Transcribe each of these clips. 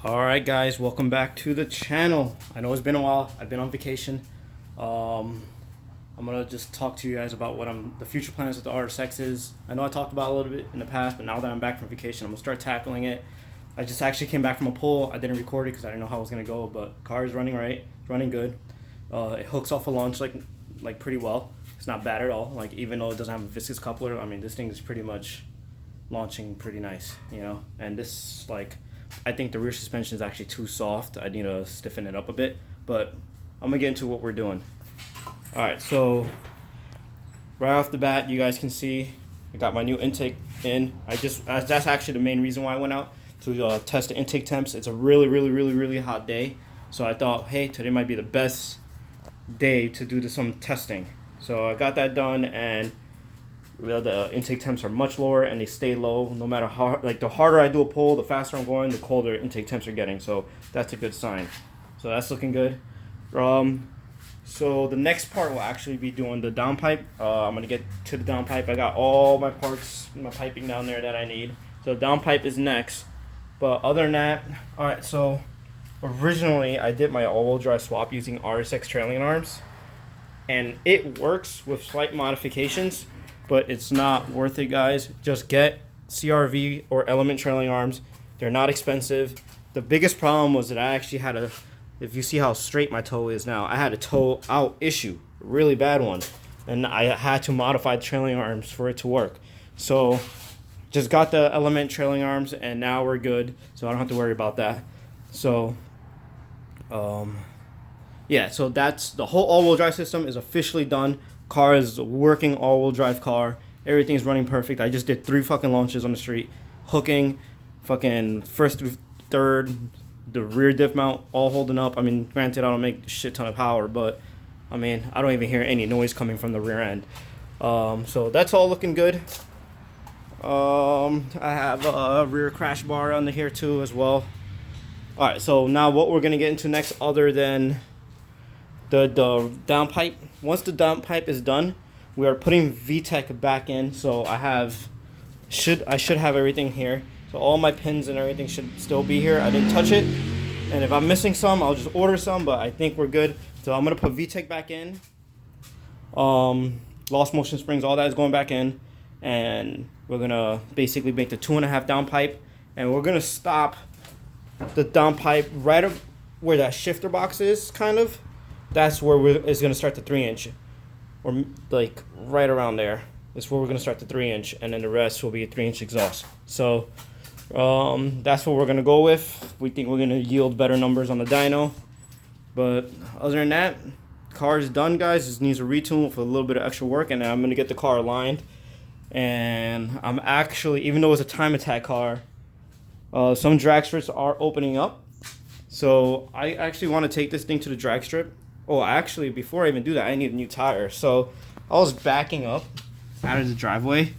Alright guys, welcome back to the channel. I know it's been a while. I've been on vacation. I'm gonna just talk to you guys about what the future plans with the RSX is. I know I talked about it a little bit in the past, but now that I'm back from vacation, I'm gonna start tackling it. I just actually came back from a pull. I didn't record it because I didn't know how it was gonna go, but car is running right, it's running good. It hooks off a launch like pretty well. It's not bad at all. Like even though it doesn't have a viscous coupler, I mean this thing is pretty much launching pretty nice, you know. And this I think the rear suspension is actually too soft. I need to stiffen it up a bit, but I'm gonna get into what we're doing. All right, so right off the bat, you guys can see I got my new intake in. That's actually the main reason why I went out to test the intake temps. It's a really hot day, so I thought, hey, today might be the best day to do some testing. So I got that done, and the intake temps are much lower and they stay low no matter how, like, the harder I do a pull, the faster I'm going, the colder intake temps are getting. So that's a good sign. So that's looking good. So the next part will actually be doing the downpipe. I'm gonna get to the downpipe. I got all my parts, my piping down there that I need. So downpipe is next. But other than that, all right. So originally I did my all-wheel drive swap using RSX trailing arms, and it works with slight modifications, but it's not worth it, guys. Just get CRV or Element trailing arms. They're not expensive. The biggest problem was that I actually had if you see how straight my toe is now, I had a toe out issue, a really bad one. And I had to modify the trailing arms for it to work. So just got the Element trailing arms and now we're good. So I don't have to worry about that. So, yeah, so that's the whole all-wheel drive system is officially done. Car is a working all-wheel drive car. Everything's running perfect. I just did 3 fucking launches on the street, hooking, fucking first through third, the rear diff mount all holding up. I mean, granted, I don't make a shit ton of power, but I mean, I don't even hear any noise coming from the rear end. So that's all looking good. I have a rear crash bar under here too as well. All right, so now what we're gonna get into next, other than the downpipe. Once the downpipe is done, we are putting VTEC back in. So I should have everything here. So all my pins and everything should still be here. I didn't touch it, and if I'm missing some, I'll just order some. But I think we're good. So I'm gonna put VTEC back in. Lost motion springs, all that is going back in, and we're gonna basically make the 2.5 downpipe, and we're gonna stop the downpipe right up where that shifter box is, kind of. That's where it's going to start the 3-inch, or like right around there. That's where we're going to start the 3-inch, and then the rest will be a 3-inch exhaust. So that's what we're going to go with. We think we're going to yield better numbers on the dyno. But other than that, car is done, guys. Just needs a retune with a little bit of extra work, and I'm going to get the car aligned. And I'm actually, even though it's a time attack car, some drag strips are opening up. So I actually want to take this thing to the drag strip. Oh, actually, before I even do that, I need a new tire. So I was backing up out of the driveway,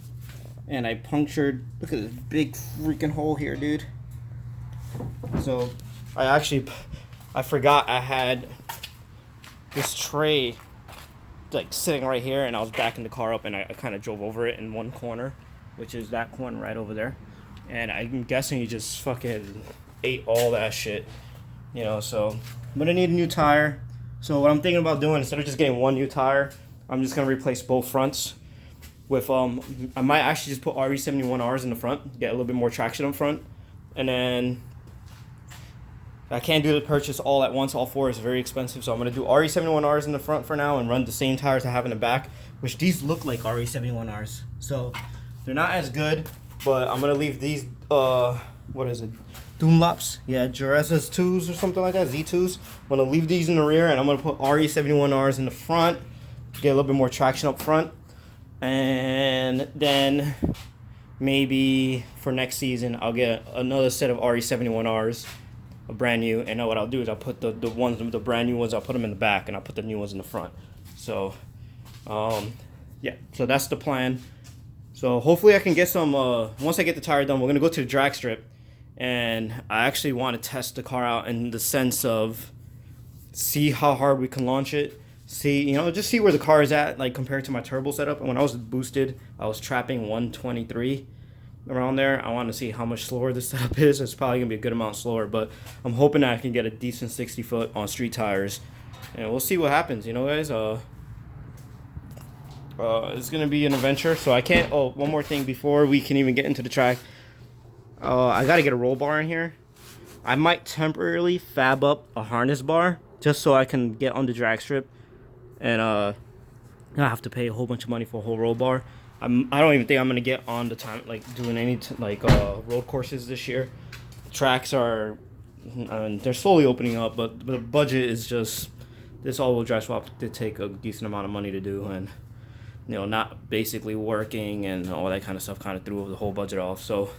and I punctured, look at this big freaking hole here, dude. So I forgot I had this tray like sitting right here, and I was backing the car up, and I kind of drove over it in one corner, which is that corner right over there. And I'm guessing you just fucking ate all that shit, you know. So I'm gonna need a new tire. So what I'm thinking about doing, instead of just getting one new tire, I'm just gonna replace both fronts with I might actually just put RE71Rs in the front, get a little bit more traction up front, and then I can't do the purchase all at once. All 4 is very expensive, so I'm gonna do RE71Rs in the front for now and run the same tires I have in the back, which these look like RE71Rs. So they're not as good, but I'm gonna leave these what is it? Dunlops, yeah, Jerezas 2s or something like that, Z2s. I'm going to leave these in the rear, and I'm going to put RE71Rs in the front, get a little bit more traction up front. And then maybe for next season, I'll get another set of RE71Rs, a brand new. And what I'll do is I'll put the brand new ones, I'll put them in the back, and I'll put the new ones in the front. So, yeah, so that's the plan. So hopefully I can get some, once I get the tire done, we're going to go to the drag strip. And I actually want to test the car out in the sense of see how hard we can launch it. See, just see where the car is at, like compared to my turbo setup. And when I was boosted, I was trapping 123. around there. I want to see how much slower this setup is. It's probably gonna be a good amount slower, but I'm hoping that I can get a decent 60 foot on street tires, and we'll see what happens. You know, guys. It's gonna be an adventure. So I can't. Oh, one more thing before we can even get into the track. I gotta get a roll bar in here. I might temporarily fab up a harness bar just so I can get on the drag strip, and I have to pay a whole bunch of money for a whole roll bar. I don't even think I'm gonna get on the time like doing any road courses this year. Tracks are, they're slowly opening up, but the budget is just this all-wheel drive swap did take a decent amount of money to do, and not basically working and all that kind of stuff kind of threw the whole budget off. So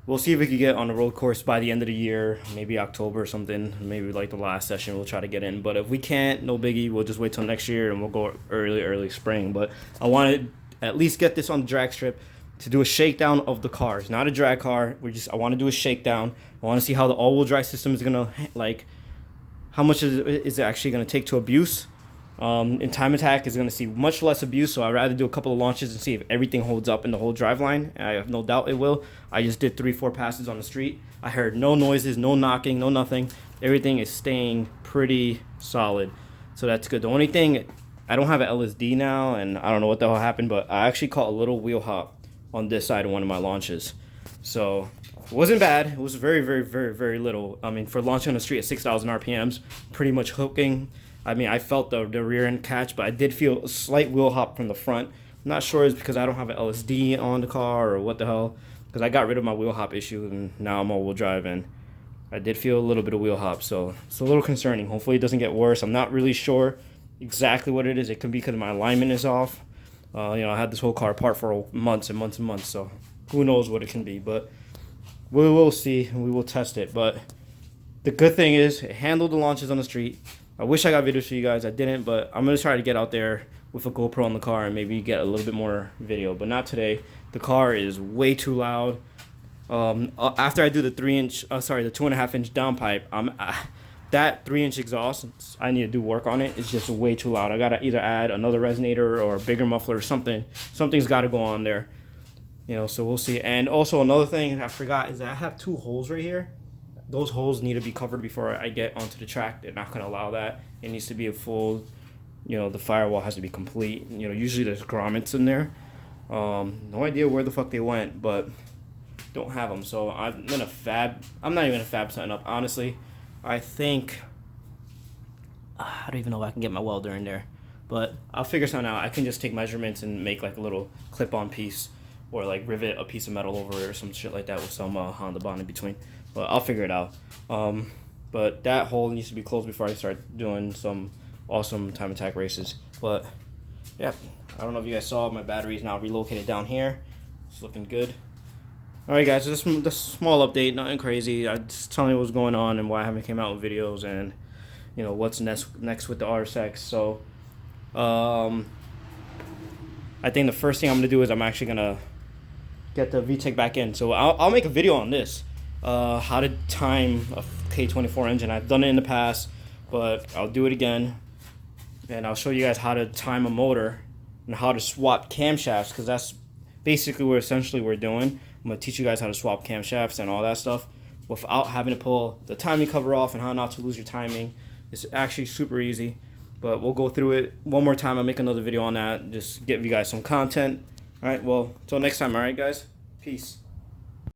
we'll see if we can get on the road course by the end of the year, maybe October or something. Maybe like the last session we'll try to get in. But if we can't, no biggie. We'll just wait till next year and we'll go early spring. But I want to at least get this on the drag strip to do a shakedown of the cars. Not a drag car. I want to do a shakedown. I want to see how the all-wheel drive system is going to, how much is it actually going to take to abuse. In Time Attack is going to see much less abuse, so I'd rather do a couple of launches and see if everything holds up in the whole drive line. I have no doubt it will. I just did 3-4 passes on the street. I heard no noises, no knocking, no nothing. Everything is staying pretty solid, so that's good. The only thing, I don't have an LSD now, and I don't know what the hell happened, but I actually caught a little wheel hop on this side of one of my launches. So it wasn't bad. It was very, very, very, very little. I mean, for launching on the street at 6,000 RPMs, pretty much hooking. I mean, I felt the rear end catch, but I did feel a slight wheel hop from the front. I'm not sure it's because I don't have an LSD on the car or what the hell, because I got rid of my wheel hop issue and now I'm all-wheel drive, and I did feel a little bit of wheel hop, so it's a little concerning. Hopefully it doesn't get worse. I'm not really sure exactly what it is. It could be because my alignment is off. I had this whole car apart for months and months and months, so who knows what it can be, but we will see and we will test it. But the good thing is it handled the launches on the street. I wish I got videos for you guys. I didn't, but I'm going to try to get out there with a GoPro on the car and maybe get a little bit more video, but not today. The car is way too loud. After I do the 2.5-inch downpipe, that 3-inch exhaust, I need to do work on it. It's just way too loud. I got to either add another resonator or a bigger muffler or something. Something's got to go on there. So we'll see. And also another thing I forgot is that I have 2 holes right here. Those holes need to be covered before I get onto the track. They're not going to allow that. It needs to be a full, the firewall has to be complete. Usually there's grommets in there. No idea where the fuck they went, but don't have them. So I'm not even going to fab something up, honestly. I think, I don't even know if I can get my welder in there, but I'll figure something out. I can just take measurements and make like a little clip-on piece, or like rivet a piece of metal over it or some shit like that with some Honda bond in between. But I'll figure it out. But that hole needs to be closed before I start doing some awesome Time Attack races. But yeah, I don't know if you guys saw, my battery is now relocated down here. It's looking good. Alright guys, so this is a small update, nothing crazy. I'm just telling you what's going on and why I haven't came out with videos, and what's next with the RSX. So I think the first thing I'm gonna do is I'm actually gonna get the VTEC back in. So I'll make a video on this. How to time a K24 engine. I've done it in the past, but I'll do it again, and I'll show you guys how to time a motor and how to swap camshafts, because that's basically what essentially we're doing. I'm going to teach you guys how to swap camshafts and all that stuff without having to pull the timing cover off, and how not to lose your timing. It's actually super easy, but we'll go through it one more time. I'll make another video on that, just give you guys some content. Alright, well, until next time, alright guys? Peace.